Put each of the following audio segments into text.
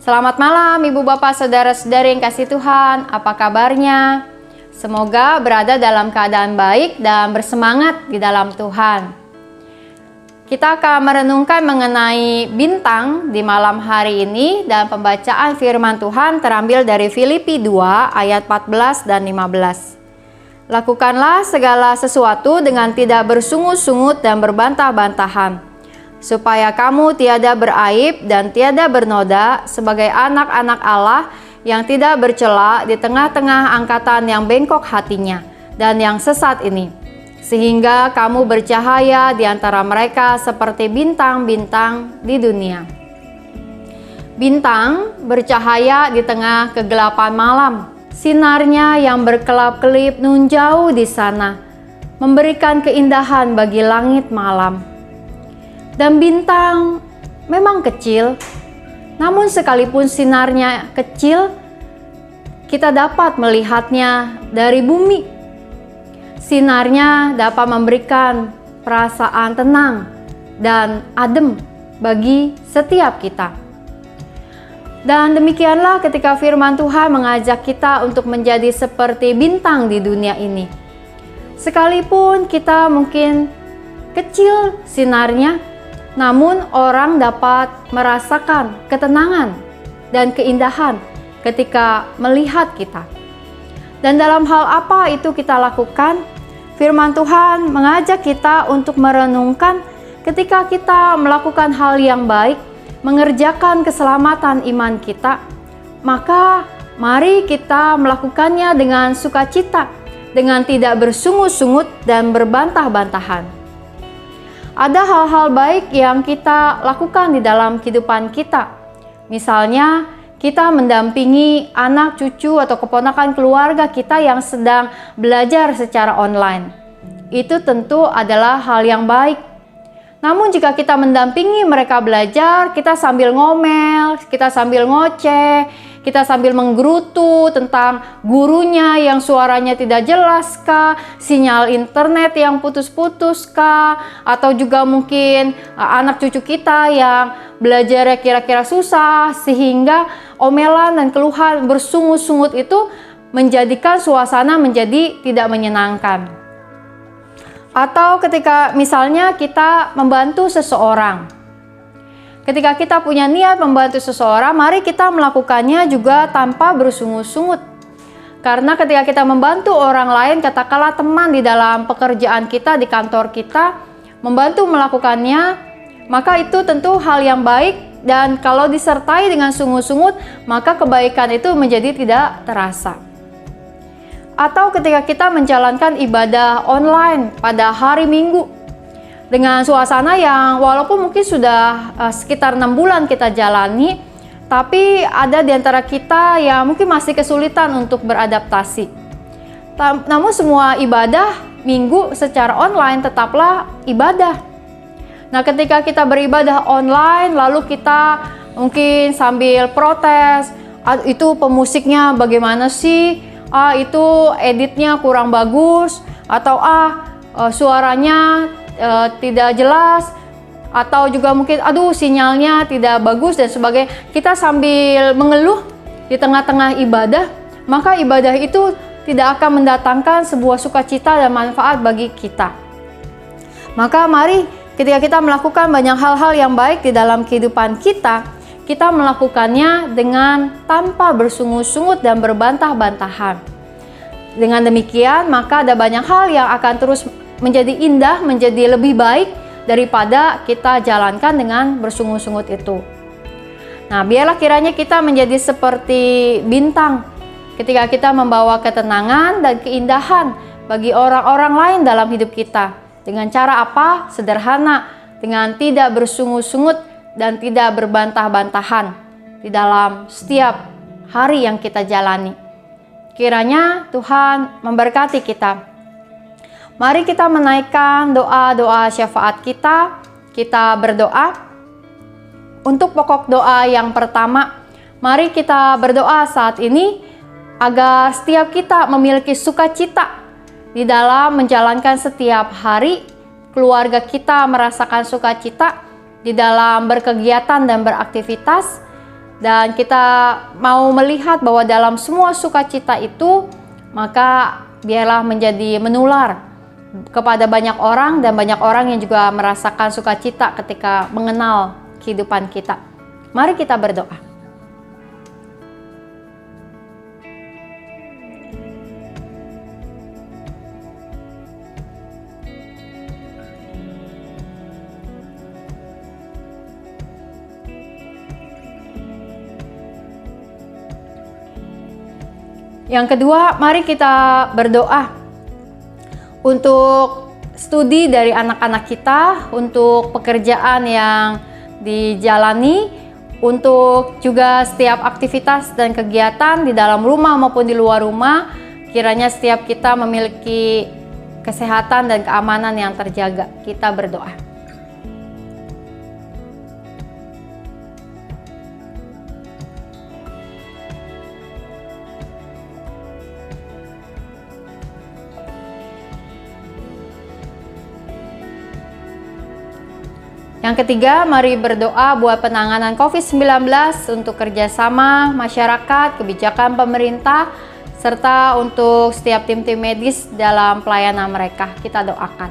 Selamat malam Ibu Bapak Saudara-saudari yang kasih Tuhan, apa kabarnya? Semoga berada dalam keadaan baik dan bersemangat di dalam Tuhan. Kita akan merenungkan mengenai bintang di malam hari ini dan pembacaan firman Tuhan terambil dari Filipi 2 ayat 14 dan 15. Lakukanlah segala sesuatu dengan tidak bersungut-sungut dan berbantah-bantahan, supaya kamu tiada beraib dan tiada bernoda sebagai anak-anak Allah yang tidak bercela di tengah-tengah angkatan yang bengkok hatinya dan yang sesat ini, sehingga kamu bercahaya di antara mereka seperti bintang-bintang di dunia. Bintang bercahaya di tengah kegelapan malam, sinarnya yang berkelap-kelip nun jauh di sana, memberikan keindahan bagi langit malam. Dan bintang memang kecil, namun sekalipun sinarnya kecil, kita dapat melihatnya dari bumi. Sinarnya dapat memberikan perasaan tenang dan adem bagi setiap kita. Dan demikianlah ketika firman Tuhan mengajak kita untuk menjadi seperti bintang di dunia ini. Sekalipun kita mungkin kecil sinarnya, namun orang dapat merasakan ketenangan dan keindahan ketika melihat kita. Dan dalam hal apa itu kita lakukan? Firman Tuhan mengajak kita untuk merenungkan ketika kita melakukan hal yang baik, mengerjakan keselamatan iman kita, maka mari kita melakukannya dengan sukacita, dengan tidak bersungut-sungut dan berbantah-bantahan. Ada hal-hal baik yang kita lakukan di dalam kehidupan kita. Misalnya, kita mendampingi anak, cucu, atau keponakan keluarga kita yang sedang belajar secara online. Itu tentu adalah hal yang baik. Namun jika kita mendampingi mereka belajar, kita sambil ngomel, kita sambil ngoceh, kita sambil menggerutu tentang gurunya yang suaranya tidak jelas kah, sinyal internet yang putus-putus kah, atau juga mungkin anak cucu kita yang belajarnya kira-kira susah, sehingga omelan dan keluhan bersungut-sungut itu menjadikan suasana menjadi tidak menyenangkan. Atau ketika misalnya kita membantu seseorang, ketika kita punya niat membantu seseorang, mari kita melakukannya juga tanpa bersungut-sungut. Karena ketika kita membantu orang lain, katakanlah teman di dalam pekerjaan kita, di kantor kita, membantu melakukannya, maka itu tentu hal yang baik, dan kalau disertai dengan sungut-sungut, maka kebaikan itu menjadi tidak terasa. Atau ketika kita menjalankan ibadah online pada hari Minggu, dengan suasana yang walaupun mungkin sudah sekitar 6 bulan kita jalani, tapi ada di antara kita yang mungkin masih kesulitan untuk beradaptasi. Namun semua ibadah Minggu secara online tetaplah ibadah. Nah, ketika kita beribadah online, lalu kita mungkin sambil protes, itu pemusiknya bagaimana sih? Itu editnya kurang bagus, atau suaranya tidak jelas, atau juga mungkin sinyalnya tidak bagus dan sebagainya. Kita sambil mengeluh di tengah-tengah ibadah, maka ibadah itu tidak akan mendatangkan sebuah sukacita dan manfaat bagi kita. Maka mari ketika kita melakukan banyak hal-hal yang baik di dalam kehidupan kita, kita melakukannya dengan tanpa bersungut-sungut dan berbantah-bantahan. Dengan demikian, maka ada banyak hal yang akan terus menjadi indah, menjadi lebih baik daripada kita jalankan dengan bersungut-sungut itu. Nah, biarlah kiranya kita menjadi seperti bintang ketika kita membawa ketenangan dan keindahan bagi orang-orang lain dalam hidup kita. Dengan cara apa? Sederhana, dengan tidak bersungut-sungut dan tidak berbantah-bantahan di dalam setiap hari yang kita jalani. Kiranya Tuhan memberkati kita. Mari kita menaikkan doa-doa syafaat kita. Kita berdoa. Untuk pokok doa yang pertama, mari kita berdoa saat ini agar setiap kita memiliki sukacita di dalam menjalankan setiap hari. Keluarga kita merasakan sukacita di dalam berkegiatan dan beraktivitas. Dan kita mau melihat bahwa dalam semua sukacita itu, maka biarlah menjadi menular kepada banyak orang, dan banyak orang yang juga merasakan sukacita ketika mengenal kehidupan kita. Mari kita berdoa. Yang kedua, mari kita berdoa untuk studi dari anak-anak kita, untuk pekerjaan yang dijalani, untuk juga setiap aktivitas dan kegiatan di dalam rumah maupun di luar rumah. Kiranya setiap kita memiliki kesehatan dan keamanan yang terjaga. Kita berdoa. Yang ketiga, mari berdoa buat penanganan COVID-19 untuk kerjasama masyarakat, kebijakan pemerintah, serta untuk setiap tim-tim medis dalam pelayanan mereka. Kita doakan.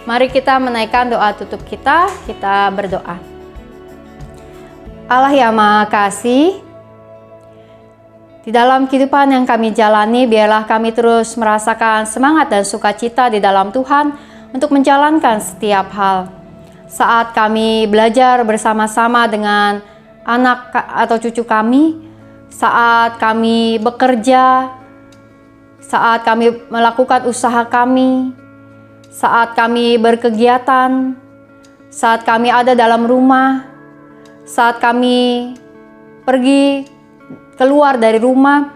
Mari kita menaikkan doa tutup kita berdoa. Allah yang Maha Kasih, di dalam kehidupan yang kami jalani, biarlah kami terus merasakan semangat dan sukacita di dalam Tuhan untuk menjalankan setiap hal. Saat kami belajar bersama-sama dengan anak atau cucu kami, saat kami bekerja, saat kami melakukan usaha kami, saat kami berkegiatan, saat kami ada dalam rumah, saat kami pergi keluar dari rumah,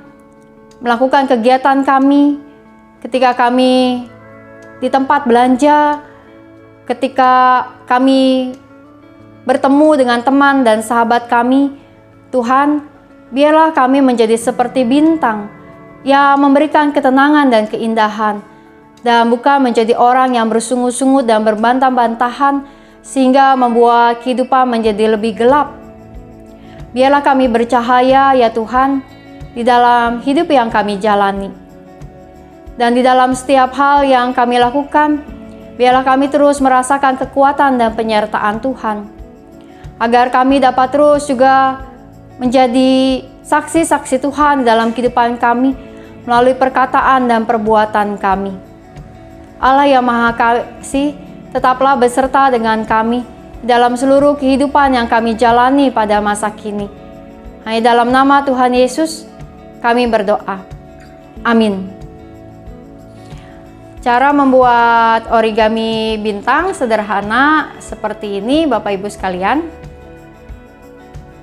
melakukan kegiatan kami, ketika kami di tempat belanja, ketika kami bertemu dengan teman dan sahabat kami, Tuhan, biarlah kami menjadi seperti bintang yang memberikan ketenangan dan keindahan, dan bukan menjadi orang yang bersungut-sungut dan berbantah-bantahan, sehingga membuat kehidupan menjadi lebih gelap. Biarlah kami bercahaya ya Tuhan di dalam hidup yang kami jalani. Dan di dalam setiap hal yang kami lakukan, biarlah kami terus merasakan kekuatan dan penyertaan Tuhan. Agar kami dapat terus juga menjadi saksi-saksi Tuhan dalam kehidupan kami melalui perkataan dan perbuatan kami. Allah yang Maha Kasih, tetaplah beserta dengan kami dalam seluruh kehidupan yang kami jalani pada masa kini. Hanya dalam nama Tuhan Yesus kami berdoa. Amin. Cara membuat origami bintang sederhana seperti ini Bapak Ibu sekalian.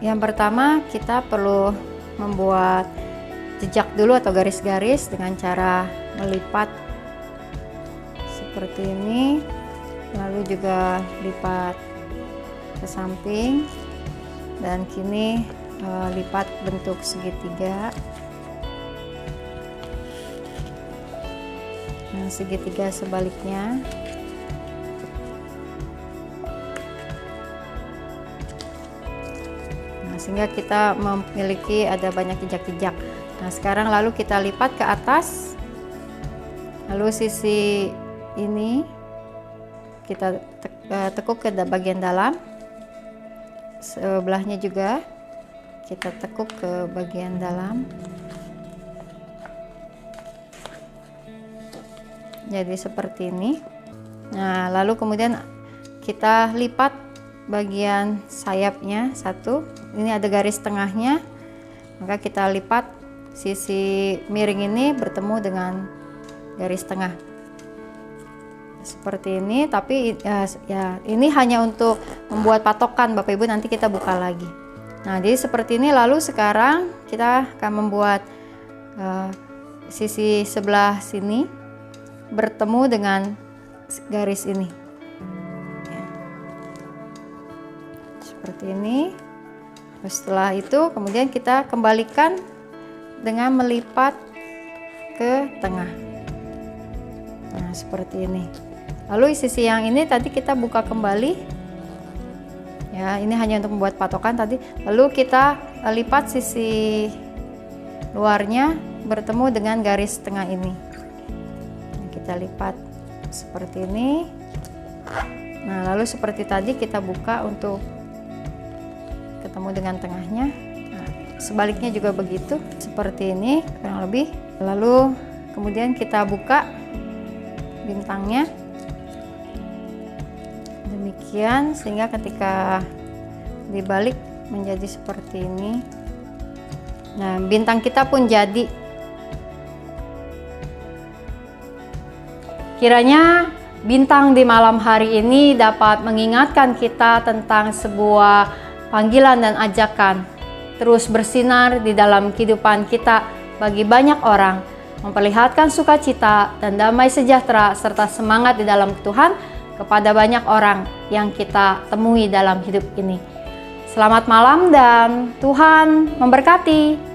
Yang pertama, kita perlu membuat jejak dulu atau garis-garis dengan cara melipat seperti ini. Lalu juga lipat ke samping, dan kini lipat bentuk segitiga. Nah, segitiga sebaliknya. Nah, sehingga kita memiliki ada banyak jejak-jejak. Nah, sekarang lalu kita lipat ke atas. Lalu sisi ini kita tekuk ke bagian dalam, sebelahnya juga kita tekuk ke bagian dalam. Jadi seperti ini. Nah, lalu kemudian kita lipat bagian sayapnya satu. Ini ada garis tengahnya, maka kita lipat sisi miring ini bertemu dengan garis tengah. Seperti ini, tapi ya ini hanya untuk membuat patokan Bapak Ibu, nanti kita buka lagi. Nah, jadi seperti ini. Lalu sekarang kita akan membuat sisi sebelah sini bertemu dengan garis ini. Seperti ini. Setelah itu kemudian kita kembalikan dengan melipat ke tengah. Nah, seperti ini. Lalu sisi yang ini tadi kita buka kembali. Ya, ini hanya untuk membuat patokan tadi. Lalu kita lipat sisi luarnya bertemu dengan garis tengah ini. Nah, kita lipat seperti ini. Nah, lalu seperti tadi kita buka untuk ketemu dengan tengahnya. Nah, sebaliknya juga begitu, seperti ini kurang lebih. Lalu kemudian kita buka bintangnya demikian, sehingga ketika dibalik menjadi seperti ini. Nah, bintang kita pun jadi. Kiranya bintang di malam hari ini dapat mengingatkan kita tentang sebuah panggilan dan ajakan terus bersinar di dalam kehidupan kita bagi banyak orang, memperlihatkan sukacita dan damai sejahtera serta semangat di dalam Tuhan kepada banyak orang yang kita temui dalam hidup ini. Selamat malam dan Tuhan memberkati.